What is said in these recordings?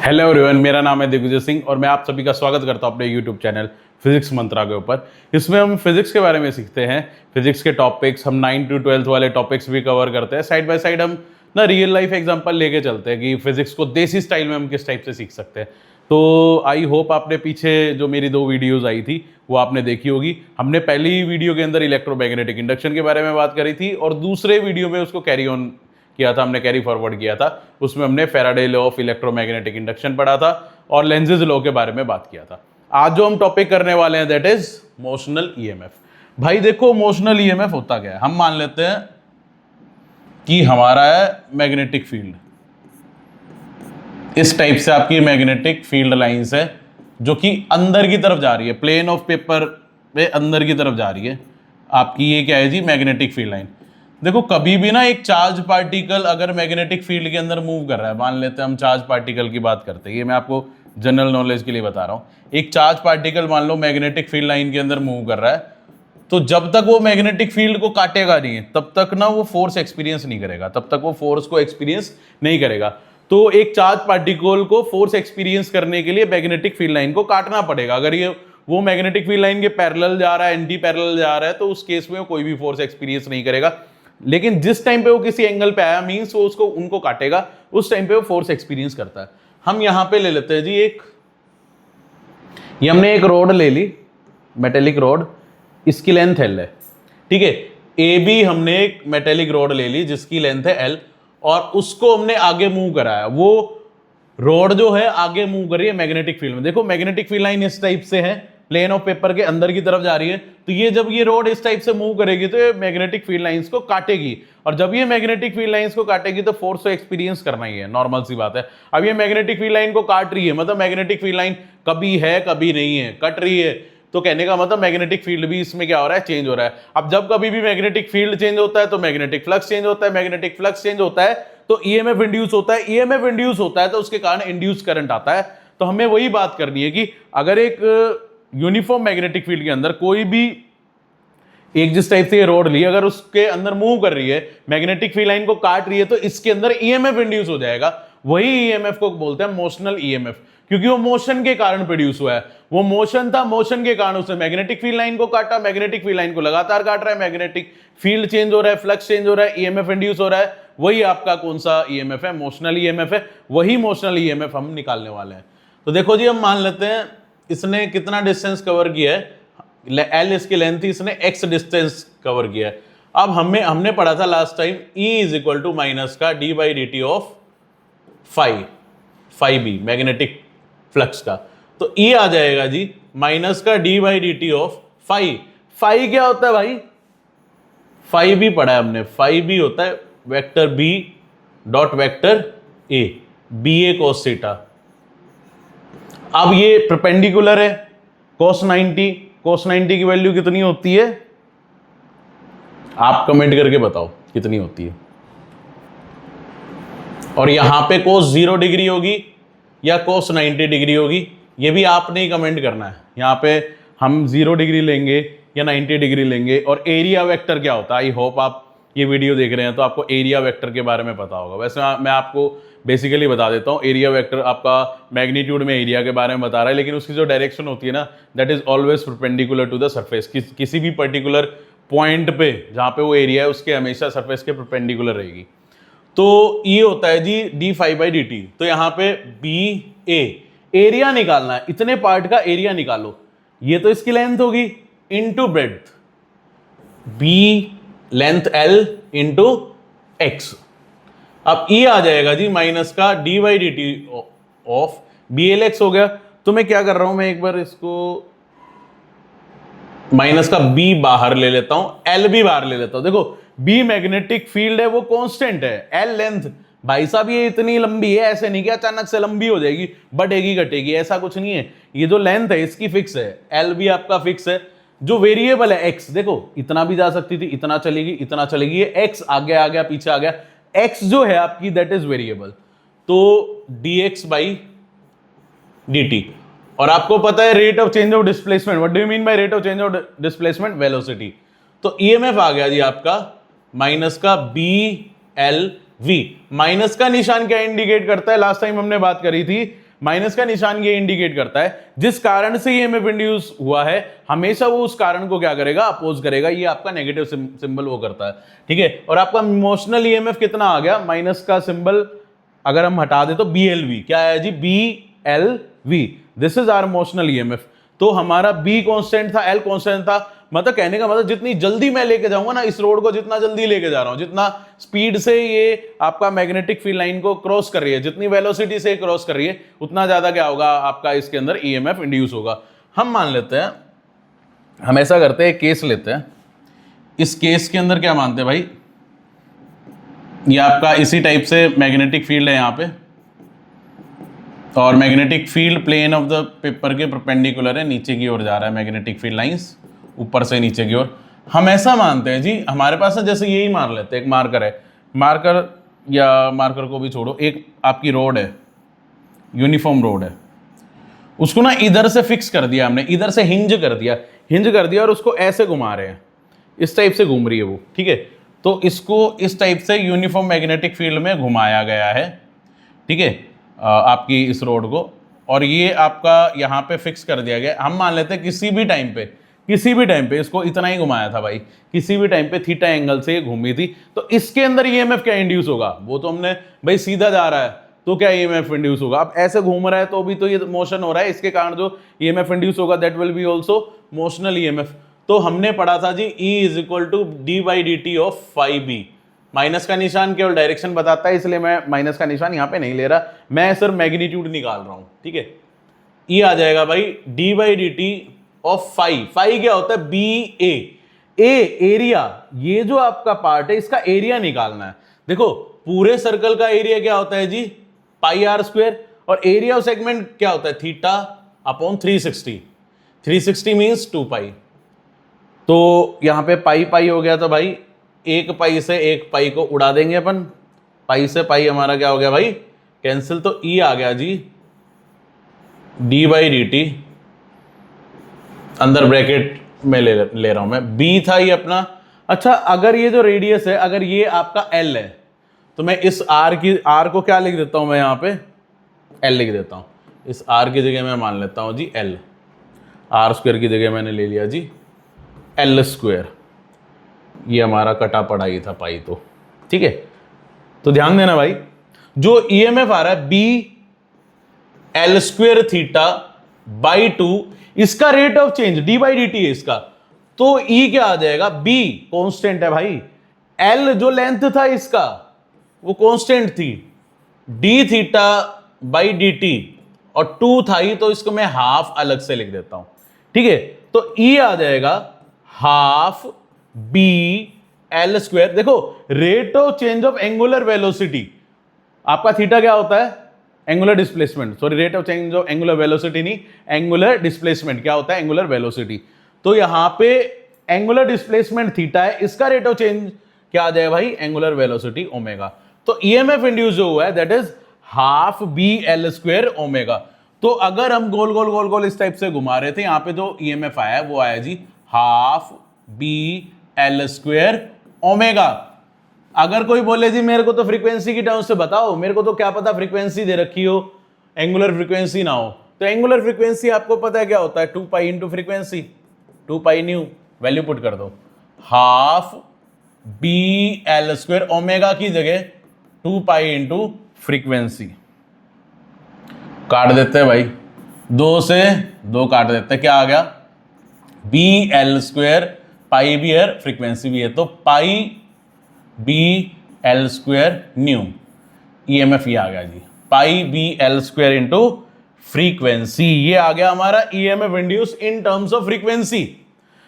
Hello everyone, मेरा नाम है दिग्विजय सिंह और मैं आप सभी का स्वागत करता हूं अपने यूट्यूब चैनल फिजिक्स मंत्रा के ऊपर। इसमें हम फिजिक्स के बारे में सीखते हैं, फिजिक्स के टॉपिक्स, हम 9 to 12 वाले टॉपिक्स भी कवर करते हैं। साइड बाय साइड हम ना रियल लाइफ एग्जांपल लेके चलते हैं कि फिजिक्स को देसी स्टाइल में हम किस टाइप से सीख सकते हैं। तो आई होप आपने पीछे जो मेरी 2 वीडियोज़ आई थी वो आपने देखी होगी। हमने पहली वीडियो के अंदर इलेक्ट्रोमैग्नेटिक इंडक्शन के बारे में बात करी थी और दूसरे वीडियो में उसको कैरी ऑन किया था, हमने कैरी फॉरवर्ड किया था। उसमें हमने Faraday law of electromagnetic induction पढ़ा था और लेंजेज लॉ के बारे में बात किया था। आज जो हम टॉपिक करने वाले हैं दैट इज मोशनल ईएमएफ। भाई देखो, मोशनल ईएमएफ होता क्या है। हम मान लेते हैं कि हमारा है मैग्नेटिक फील्ड, इस टाइप से आपकी मैग्नेटिक फील्ड लाइंस है जो कि अंदर की तरफ जा रही है, प्लेन ऑफ पेपर पे अंदर की तरफ जा रही है आपकी। ये क्या है जी? Magnetic field line. देखो, कभी भी ना एक चार्ज पार्टिकल अगर मैग्नेटिक फील्ड के अंदर मूव कर रहा है, मान लेते हैं हम चार्ज पार्टिकल की बात करते हैं, ये मैं आपको जनरल नॉलेज के लिए बता रहा हूं। एक चार्ज पार्टिकल मान लो मैग्नेटिक फील्ड लाइन के अंदर मूव कर रहा है, तो जब तक वो मैग्नेटिक फील्ड को काटेगा नहीं तब तक ना वो फोर्स एक्सपीरियंस नहीं करेगा, तब तक वो फोर्स को एक्सपीरियंस नहीं करेगा। तो एक चार्ज पार्टिकल को फोर्स एक्सपीरियंस करने के लिए मैग्नेटिक फील्ड लाइन को काटना पड़ेगा। अगर ये वो मैग्नेटिक फील्ड लाइन के पैरेलल जा रहा है, एंटी पैरेलल जा रहा है, तो उस केस में वो कोई भी फोर्स एक्सपीरियंस नहीं करेगा। लेकिन जिस टाइम पे वो किसी एंगल पे आया, मींस वो उसको उनको काटेगा, उस टाइम पे वो फोर्स एक्सपीरियंस करता है। हम यहां पे ले लेते हैं जी ये हमने एक रोड ले ली, मेटेलिक रोड, इसकी लेंथ एल है, ठीक है। ए बी हमने एक मेटेलिक रोड ले ली जिसकी लेंथ है एल और उसको हमने आगे मूव कराया। वो रोड जो है आगे मूव कर रही है मैग्नेटिक फील्ड में। देखो, मैग्नेटिक फील्ड लाइन इस टाइप से है, प्लेन ऑफ पेपर के अंदर की तरफ जा रही है, तो ये जब ये रोड इस टाइप से मूव करेगी तो ये मैग्नेटिक फील्ड लाइंस को काटेगी, और जब ये मैग्नेटिक फील्ड लाइंस को काटेगी तो फोर्स को एक्सपीरियंस करना ही है, नॉर्मल सी बात है। अब ये मैग्नेटिक फील्ड लाइन को काट रही है, मतलब मैग्नेटिक फील्ड लाइन कभी है कभी नहीं है, कट रही है, तो कहने का मतलब मैग्नेटिक फील्ड भी इसमें क्या हो रहा है? चेंज हो रहा है। अब जब कभी भी मैग्नेटिक फील्ड चेंज होता है तो मैग्नेटिक फ्लक्स चेंज होता है, मैग्नेटिक फ्लक्स चेंज होता है तो ईएमएफ इंड्यूस होता है, ईएमएफ इंड्यूस होता है तो उसके कारण इंड्यूस करंट आता है। तो हमें वही बात करनी है कि अगर एक यूनिफॉर्म मैग्नेटिक फील्ड के अंदर कोई भी एक जिस टाइप से ये रोड ली, अगर उसके अंदर मूव कर रही है, मैग्नेटिक फील्ड लाइन को काट रही है, तो इसके अंदर ईएमएफ इंड्यूस हो जाएगा। वही ईएमएफ को बोलते हैं मोशनल ईएमएफ, क्योंकि वो मोशन के कारण प्रोड्यूस हुआ है। वो मोशन था, मोशन के कारण उसने मैग्नेटिक फील्ड लाइन को काटा, मैग्नेटिक फील्ड लाइन को लगातार काट रहा है, मैग्नेटिक फील्ड चेंज हो रहा है, फ्लक्स चेंज हो रहा है, ईएमएफ इंड्यूस हो रहा है। वही आपका कौन सा ईएमएफ है? मोशनल ईएमएफ है। वही मोशनल ईएमएफ हम निकालने वाले हैं। तो देखो जी, हम मान लेते हैं इसने कितना डिस्टेंस कवर किया है, एल इसकी लेंथ थी, इसने एक्स डिस्टेंस कवर किया है। अब हमने पढ़ा था last time E is equal to minus का D by D T of phi B magnetic flux का। तो E आ जाएगा जी माइनस का D by D T of phi. Phi क्या होता है भाई? फाई बी पढ़ा है हमने। फाई बी होता है vector B dot vector A, B A cos theta. अब ये परपेंडिकुलर है, cos 90 की वैल्यू कितनी होती है? आप कमेंट करके बताओ कितनी होती है। और यहां पे cos 0 डिग्री होगी या cos 90 डिग्री होगी, ये भी आपने ही कमेंट करना है। यहां पे हम 0 डिग्री लेंगे या 90 डिग्री लेंगे। और एरिया वेक्टर क्या होता है? आई होप आप ये वीडियो देख रहे हैं तो आपको एरिया वेक्टर के बारे में पता होगा। वैसे मैं आपको बेसिकली बता देता हूँ, एरिया वेक्टर आपका मैग्नीट्यूड में एरिया के बारे में बता रहा है, लेकिन उसकी जो डायरेक्शन होती है ना, that is always perpendicular to the surface. किसी भी पर्टिकुलर पॉइंट पे जहाँ पे वो एरिया है उसके हमेशा सरफेस के परपेंडिकुलर रहेगी। तो ये होता है जी D phi by D T. तो यहाँ पे बी ए एरिया निकालना है, इतने पार्ट का एरिया निकालो। ये तो इसकी लेंथ होगी into breadth, B length L into X. अब E आ जाएगा जी माइनस का D by D T of B L X हो गया। तो मैं क्या कर रहा हूं, मैं एक बार इसको माइनस का B बाहर ले लेता हूं, L भी बाहर ले लेता हूं। देखो, B मैग्नेटिक फील्ड है, वो कांस्टेंट है। L लेंथ भाई साहब ये इतनी लंबी है, ऐसे नहीं कि अचानक से लंबी हो जाएगी, बढ़ेगी घटेगी, ऐसा कुछ नहीं है। ये जो लेंथ है इसकी फिक्स है, L भी आपका फिक्स है। जो वेरिएबल है x, देखो इतना भी जा सकती थी, इतना चलेगी, इतना चलेगी, ये x आगे आ गया, पीछे आ गया। x जो है आपकी दैट इज वेरिएबल, तो dx बाई dt। और आपको पता है rate of change of displacement, what do you mean by rate of change of displacement? Velocity. तो ईएमएफ आ गया जी आपका माइनस का बी एल वी। माइनस का निशान क्या इंडिकेट करता है? लास्ट टाइम हमने बात करी थी माइनस का निशान ये इंडिकेट करता है जिस कारण से ईएमएफ इंड्यूस हुआ है, हमेशा वो उस कारण को क्या करेगा, अपोज करेगा। ये आपका नेगेटिव सिंबल वो करता है, ठीक है। और आपका इमोशनल ईएमएफ कितना आ गया, माइनस का सिंबल अगर हम हटा दे तो BLV, क्या है जी, BLV, this is our emotional EMF. तो हमारा B कांस्टेंट था, L कांस्टेंट था, मतलब कहने का मतलब जितनी जल्दी मैं लेके जाऊंगा ना इस रोड को, जितना जल्दी लेके जा रहा हूं, जितना स्पीड से ये आपका मैग्नेटिक फील्ड लाइन को क्रॉस कर रही है, जितनी वेलोसिटी से क्रॉस कर रही है, उतना ज्यादा क्या होगा आपका इसके अंदर ईएमएफ इंड्यूस होगा। हम मान लेते हैं, हम ऐसा करते हैं, केस लेते हैं। इस केस के अंदर क्या मानते हैं भाई, ये आपका इसी टाइप से मैग्नेटिक फील्ड है यहाँ पे, और magnetic field plane of the paper के परपेंडिकुलर है, नीचे की ओर जा रहा है मैग्नेटिक फील्ड लाइंस, ऊपर से नीचे की ओर। हम ऐसा मानते हैं जी, हमारे पास ना जैसे यही मान लेते हैं, एक मार्कर है, मार्कर या मार्कर को भी छोड़ो, एक आपकी रोड है, यूनिफॉर्म रोड है, उसको ना इधर से फिक्स कर दिया हमने, इधर से हिंज कर दिया और उसको ऐसे घुमा रहे हैं, इस टाइप से घूम रही है वो, ठीक है। तो इसको इस टाइप से यूनिफॉर्म मैग्नेटिक फील्ड में घुमाया गया है, ठीक है, आपकी इस रोड को, और ये आपका यहाँ पे फिक्स कर दिया गया। हम मान लेते हैं किसी भी टाइम पे इसको इतना ही घुमाया था भाई, किसी भी टाइम पे थीटा एंगल से ये घूमी थी, तो इसके अंदर ईएमएफ क्या इंड्यूस होगा, वो तो हमने भाई सीधा जा रहा है तो क्या ईएमएफ इंड्यूस होगा। अब ऐसे घूम रहा है तो भी तो ये मोशन हो रहा है, इसके कारण जो ईएमएफ इंड्यूस होगा that will be also motional EMF. तो हमने पढ़ा था जी E is equal to d/dt of phi b। Minus का निशान केवल डायरेक्शन बताता है, इसलिए मैं माइनस का निशान यहाँ पे नहीं ले रहा, मैं सिर्फ मैग्नीट्यूड निकाल रहा हूँ, ठीक है। E आ जाएगा भाई d/dt ऑफ फाई। फाई क्या होता है, BA, एरिया, ये जो आपका पार्ट है इसका एरिया निकालना है। देखो पूरे सर्कल का एरिया क्या होता है जी, πr², और एरिया ऑफ सेगमेंट क्या होता है, थीटा अपॉन 360। 360 मीन्स 2 पाई, तो यहां पे पाई हो गया, तो भाई एक पाई से एक पाई को उड़ा देंगे अपन, पाई से पाई हमारा क्या हो गया भाई, कैंसिल। तो E आ गया जी d/dt, अंदर ब्रैकेट में ले रहा हूं मैं, B था ये अपना। अच्छा अगर ये जो रेडियस है, अगर ये आपका L है, तो मैं इस R को क्या लिख देता हूं, मैं यहाँ पे L लिख देता हूं। इस R की जगह मैं मान लेता हूं जी L, r² की जगह मैंने ले लिया जी L²। ये हमारा कटा पड़ा ही था पाई, तो ठीक है। तो ध्यान देना भाई, जो ईएमएफ आ रहा है BL² θ/2, इसका रेट ऑफ चेंज d/dt है इसका, तो E क्या आ जाएगा, B कांस्टेंट है भाई, L जो लेंथ था इसका वो कांस्टेंट थी, dθ/dt, और 2 था ही, तो इसको मैं हाफ अलग से लिख देता हूं, ठीक है। तो E आ जाएगा हाफ BL²। देखो rate of change of angular velocity, आपका थीटा क्या होता है, angular displacement, sorry rate of change of angular velocity नहीं, एंगुलर डिस्प्लेसमेंट क्या होता है, एंगुलर वेलोसिटी। तो यहां पे एंगुलर डिस्प्लेसमेंट थीटा है, इसका रेट ऑफ चेंज क्या आ जाए भाई, एंगुलर वेलोसिटी ओमेगा। तो ईएमएफ इंड्यूस जो हुआ है that is half BL² omega. तो अगर हम गोल गोल इस टाइप से घुमा रहे थे, यहां पे जो ईएमएफ आया वो आया जी हाफ BL² ओमेगा। अगर कोई बोले जी मेरे को तो फ्रीक्वेंसी की टर्म्स से बताओ, मेरे को तो क्या पता फ्रीक्वेंसी दे रखी हो, एंगुलर फ्रीक्वेंसी ना हो, तो एंगुलर फ्रीक्वेंसी आपको पता है क्या होता है, 2 pi into frequency, 2 pi nu, value put कर दो, हाफ BL² ओमेगा की जगह 2 पाई इंटू फ्रीक्वेंसी, काट देते हैं भाई, 2 से 2 काट देते हैं, क्या आ गया BL², पाई भी है फ्रीक्वेंसी भी है, तो पाई BL² न्यू, ईएमएफ ये आ गया जी पाई BL² इंटू फ्रीक्वेंसी, ये आ गया हमारा EMF induce in terms of frequency.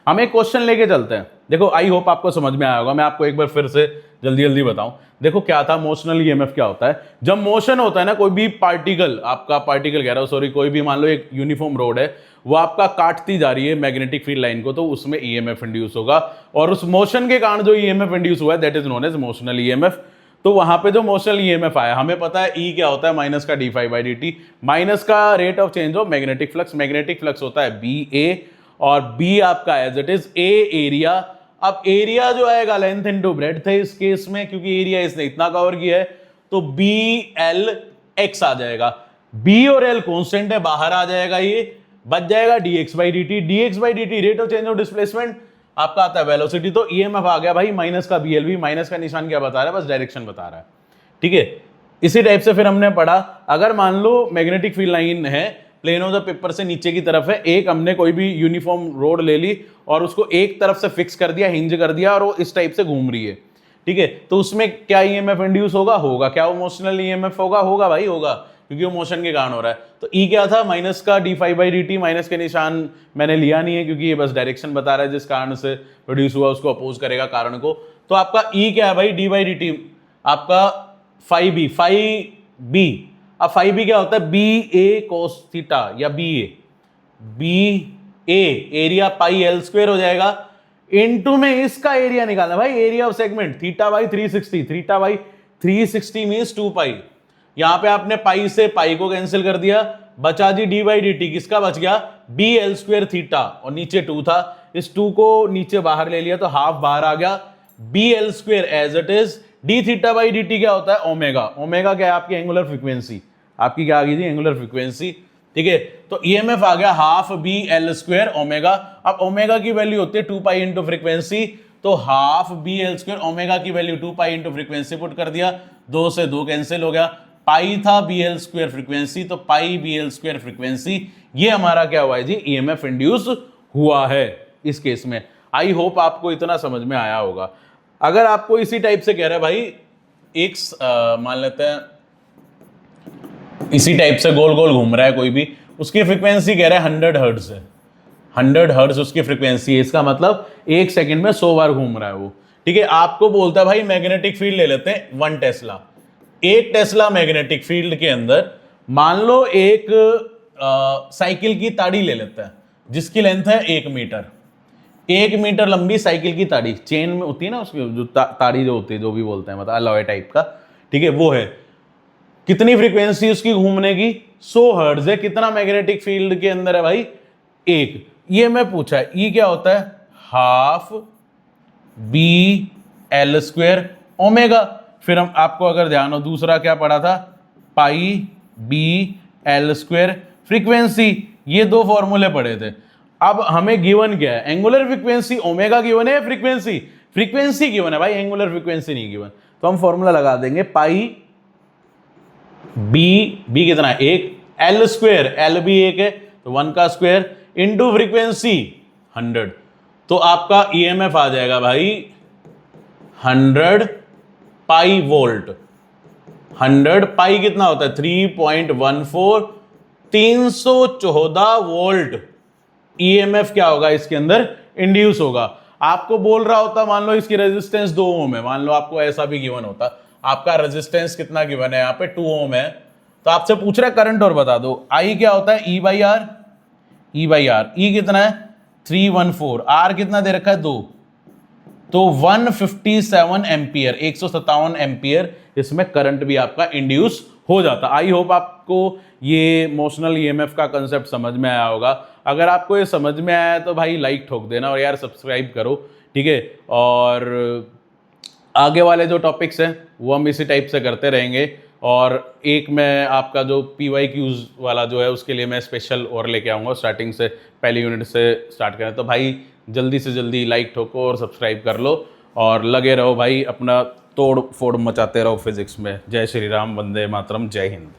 हम एक क्वेश्चन लेके चलते हैं, देखो आई होप आपको समझ में आया होगा, मैं आपको एक बार फिर से जल्दी बताऊं। देखो क्या था मोशनल ईएमएफ, क्या होता है जब मोशन होता है ना, कोई भी पार्टिकल, आपका पार्टिकल कह रहा हूं सॉरी, कोई भी मान लो एक यूनिफॉर्म रोड है, वो आपका काटती जा रही है मैग्नेटिक फील्ड लाइन को, तो उसमें ईएमएफ इंड्यूस होगा, और उस मोशन के कारण जो ईएमएफ इंड्यूस हुआ है that is known as motional EMF. तो वहां पे जो मोशनल ईएमएफ आया, हमें पता है E क्या होता है, माइनस का d/dt, माइनस का rate of change of magnetic flux, magnetic flux होता है BA, और B आपका as it is A area. अब एरिया जो आएगा लेंथ इनटू ब्रेड्थ है इस केस में, क्योंकि एरिया इसने इतना कवर किया है, तो BLX आ जाएगा। बी और एल कॉन्स्टेंट है, बाहर आ जाएगा, ये बच जाएगा dx by dt। dx by dt rate of change of displacement आपका आता है वेलोसिटी। तो ईएमएफ आ गया भाई माइनस का bl भी, माइनस का निशान क्या बता रहा है, बस डायरेक्शन बता रहा है, ठीक है। इसी टाइप से फिर हमने पढ़ा, अगर मान लो मैग्नेटिक फील्ड लाइन है, प्लेन ऑफ द पेपर से नीचे की तरफ है, एक हमने कोई भी यूनिफॉर्म रोड ले ली और उसको एक तरफ से फिक्स कर दिया, हिंज कर दिया, और वो इस टाइप से घूम रही है, ठीक है, तो उसमें क्या ईएमएफ इंड्यूस होगा, होगा। क्या वो मोशनल ईएमएफ होगा, होगा भाई, होगा, क्योंकि वो मोशन के कारण हो रहा है। तो ई क्या था, माइनस का D phi by D T, minus के निशान मैंने लिया नहीं है क्योंकि ये बस डायरेक्शन बता रहा है, जिस कारण से प्रोड्यूस हुआ उसको अपोज करेगा कारण को। तो आपका ई क्या है भाई, डी बाई डी टी, आपका फाई बी, फाई बी। अब फाई बी क्या होता है, बी ए कोस थीटा या बी ए, एरिया पाई एल स्क्वायर हो जाएगा, इनटू में इसका एरिया निकालना भाई, area of segment theta by 360, theta by 360 means 2 पाई। यहां पे आपने पाई से पाई को कैंसिल कर दिया, बचा G D by D T, किसका बच गया, बी एल स्क्वायर थीटा, और नीचे 2 था, इस 2 को नीचे बाहर ले लिया तो हाफ बाहर आ गया, B L square as it is, D theta by D T क्या होता है, ओमेगा। ओमेगा क्या है, आपकी एंगुलर फ्रीक्वेंसी, आपकी क्या आ गई थी, एंगुलर फ्रीक्वेंसी, ठीक है। तो ईएमएफ आ गया half B L square omega. अब ओमेगा की वैल्यू होती है 2 पाई इंटू फ्रीक्वेंसी, तो half B L square omega की value 2 pi into frequency put कर दिया, 2 से 2 कैंसिल हो गया, पाई था बी एल स्क्वायर फ्रीक्वेंसी, तो पाई बी एल स्क्वायर फ्रीक्वेंसी, ये हमारा क्या हुआ है जी, ईएमएफ इंड्यूस हुआ है इस केस में। आई होप आपको इतना समझ में आया होगा। अगर आपको इसी टाइप से कह रहा है भाई, एक मान लेते हैं इसी टाइप से गोल गोल घूम रहा है कोई भी, उसकी फ्रीक्वेंसी कह रहा है 100 हर्ट्ज है, 100 हर्ट्ज उसकी फ्रीक्वेंसी है, इसका मतलब 1 सेकंड में 100 बार घूम रहा है वो, ठीक है। आपको बोलता है भाई मैग्नेटिक फील्ड ले लेते हैं 1 टेस्ला, 1 टेस्ला मैग्नेटिक फील्ड के अंदर मान लो एक साइकिल की ताड़ी ले लेते हैं जिसकी लेंथ है 1 मीटर, 1 मीटर लंबी साइकिल की ताड़ी, चेन में होती है ना उसकी जो ताड़ी जो होती है, जो भी बोलते हैं, मतलब अलॉय टाइप का, ठीक है, वो है। कितनी फ्रीक्वेंसी उसकी घूमने की, 100 हर्ट्ज है। कितना मैग्नेटिक फील्ड के अंदर है भाई, 1। ये मैं पूछा है, ई क्या होता है, half B L square omega. फिर हम आपको अगर ध्यान हो, दूसरा क्या पढ़ा था, पाई बी एल स्क्वायर फ्रीक्वेंसी, ये 2 फॉर्मूले पढ़े थे। अब हमें गिवन क्या है, एंगुलर फ्रीक्वेंसी ओमेगा गिवन है, फ्रीक्वेंसी फ्रीक्वेंसी गिवन है भाई, एंगुलर फ्रीक्वेंसी नहीं गिवन। तो हम फॉर्मूला लगा देंगे, पाई बी कितना है, 1, एल स्क्वायर, एल भी 1 है तो 1 का स्क्वायर इंटू फ्रीक्वेंसी 100, तो आपका ईएमएफ आ जाएगा भाई 100 पाई वोल्ट। 100 पाई कितना होता है, 3.14, 314 वोल्ट ईएमएफ क्या होगा इसके अंदर इंड्यूस होगा। आपको बोल रहा होता, मान लो इसकी रेजिस्टेंस 2 ओम है, मान लो आपको ऐसा भी गिवन होता, आपका रेजिस्टेंस कितना गिवन है यहाँ पे 2 ओम है, तो आपसे पूछ रहा है करंट और बता दो। आई क्या होता है, E by R, E by R, E कितना है 314, आर कितना दे रखा है 2, तो 157 एम्पियर, 157 एम्पियर इसमें करंट भी आपका इंड्यूस हो जाता। आई होप आपको ये मोशनल ईएमएफ का कंसेप्ट समझ में आया होगा। अगर आपको ये समझ में आया तो भाई लाइक ठोक देना और यार सब्सक्राइब करो, ठीक है। और आगे वाले जो टॉपिक्स हैं वो हम इसी टाइप से करते रहेंगे, और एक मैं आपका जो PYQs वाला जो है उसके लिए मैं स्पेशल और लेके आऊँगा, स्टार्टिंग से पहली यूनिट से स्टार्ट करें। तो भाई जल्दी से जल्दी लाइक ठोको और सब्सक्राइब कर लो और लगे रहो भाई, अपना तोड़ फोड़ मचाते रहो फिजिक्स में। जय श्री राम, वंदे मातरम, जय हिंद।